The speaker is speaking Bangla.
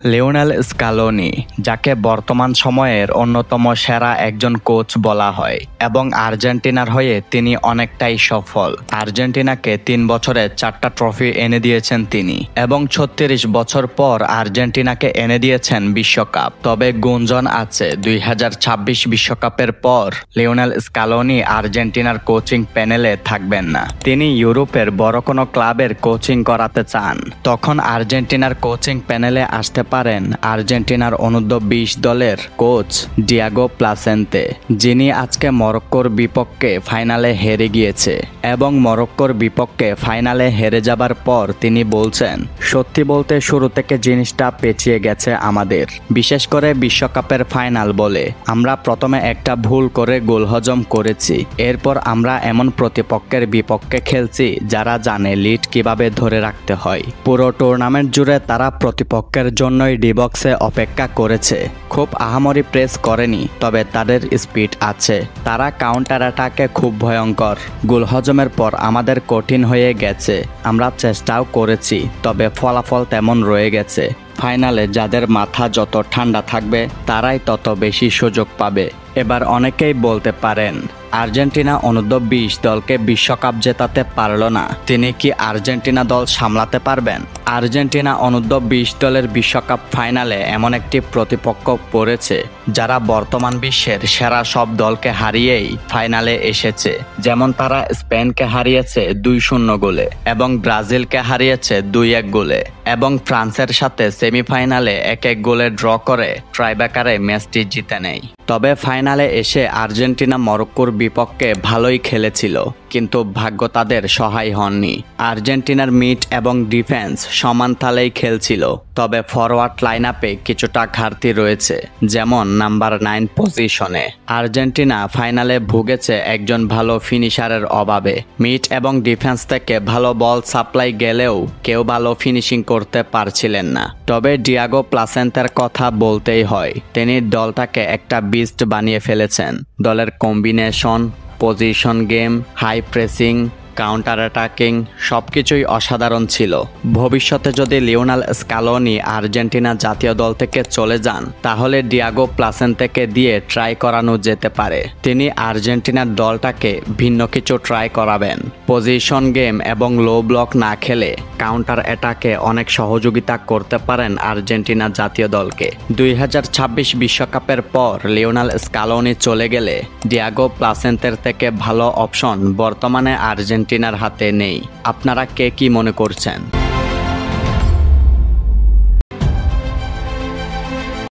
লিওনেল স্কালোনি, যাকে বর্তমান সময়ের অন্যতম সেরা একজন কোচ বলা হয় এবং আর্জেন্টিনার হয়ে তিনি অনেকটাই সফল। আর্জেন্টিনাকে ৩ বছরে 4টা ট্রফি এনে দিয়েছেন তিনি এবং ৩৬ বছর পর আর্জেন্টিনাকে এনে দিয়েছেন বিশ্বকাপ। তবে গুঞ্জন আছে ২০২৬ বিশ্বকাপের পর লিওনেল স্কালোনি আর্জেন্টিনার কোচিং প্যানেলে থাকবেন না। তিনি ইউরোপের বড় কোনো ক্লাবের কোচিং করাতে চান। তখন আর্জেন্টিনার কোচিং প্যানেলে আসতে পারেন আর্জেন্টিনার অনূর্ধ্ব-২০ দলের কোচ ডিয়াগো প্লাসেন্তে, যিনি আজকে মরক্কোর বিপক্ষে ফাইনালে হেরে গিয়েছে এবং মরক্কোর বিপক্ষে ফাইনালে হেরে যাবার পর তিনি বলছেন, সত্যি বলতে শুরু থেকে জিনিসটা পেঁচিয়ে গেছে আমাদের, বিশেষ করে বিশ্বকাপের ফাইনাল বলে। আমরা প্রথমে একটা ভুল করে গোল হজম করেছি, এরপর আমরা এমন প্রতিপক্ষের বিপক্ষে খেলছি যারা জানে লিড কিভাবে ধরে রাখতে হয়। পুরো টুর্নামেন্ট জুড়ে তারা প্রতিপক্ষের জন্যই ডি বক্সে অপেক্ষা করেছে। খুব আহামরি প্রেস করেনি, তবে তাদের স্পিড আছে। তারা কাউন্টার অ্যাটাকে খুব ভয়ঙ্কর। গোল হজমের পর আমাদের কঠিন হয়ে গেছে। আমরা চেষ্টাও করেছি, তবে ফলাফল তেমন রয়ে গেছে। ফাইনালে যাদের মাথা যত ঠান্ডা থাকবে তারাই তত বেশি সুযোগ পাবে। এবার অনেকেই বলতে পারেন, আর্জেন্টিনা অনূর্ধ্ব-২০ দলকে বিশ্বকাপ জেতাতে পারল না, তিনি কি আর্জেন্টিনা দল সামলাতে পারবেন? আর্জেন্টিনা অনূর্ধ্ব-২০ দলের বিশ্বকাপ ফাইনালে এমন একটি প্রতিপক্ষ পড়েছে যারা বর্তমান বিশ্বের সেরা সব দলকে হারিয়েই ফাইনালে এসেছে। যেমন তারা স্পেনকে হারিয়েছে ২-০ গোলে এবং ব্রাজিলকে হারিয়েছে ২-১ গোলে এবং ফ্রান্সের সাথে সেমিফাইনালে ১-১ গোলে ড্র করে ট্রাইব্রেকারে ম্যাচটি জিতে নেয়। তবে ফাইনালে এসে আর্জেন্টিনা মরক্কোর বিপক্ষে ভালোই খেলেছিল, কিন্তু ভাগ্য তাদের সহায় হননি। আর্জেন্টিনার মিড এবং ডিফেন্স সমান তালেই খেলছিল, তবে ফরওয়ার্ড লাইন আপে কিছুটা ঘাটতি রয়েছে, যেমন নাম্বার 9 পজিশনে। আর্জেন্টিনা ফাইনালে ভুগেছে একজন ভালো ফিনিশারের অভাবে। মিড এবং ডিফেন্স থেকে ভালো বল সাপ্লাই গেলেও কেউ ভালো ফিনিশিং করতে পারছিলেন না। তবে ডিয়াগো প্লাসেন্তের কথা বলতেই হয়, তিনি দলটাকে একটা বিস্ট বানিয়ে ফেলেছেন। দলের combination, position game, high pressing, counter attacking সবকিছুই অসাধারণ ছিল। ভবিষ্যতে যদি লিওনেল স্কালোনি আর্জেন্টিনা জাতীয় দল থেকে চলে যান, তাহলে ডিয়াগো প্লাসেন্তেকে দিয়ে ট্রাই করানো যেতে পারে। তিনি আর্জেন্টিনার দলটাকে ভিন্ন কিছু ট্রাই করাবেন। পজিশন গেম এবং লো ব্লক না খেলে কাউন্টার অ্যাটাকে অনেক সহযোগিতা করতে পারেন আর্জেন্টিনা জাতীয় দলকে। ২০২৬ বিশ্বকাপের পর লিওনেল স্কালোনি চলে গেলে ডিয়াগো প্লাসেন্তের থেকে ভালো অপশন বর্তমানে আর্জেন্টিনার হাতে নেই। আপনারা কে কি মনে করছেন?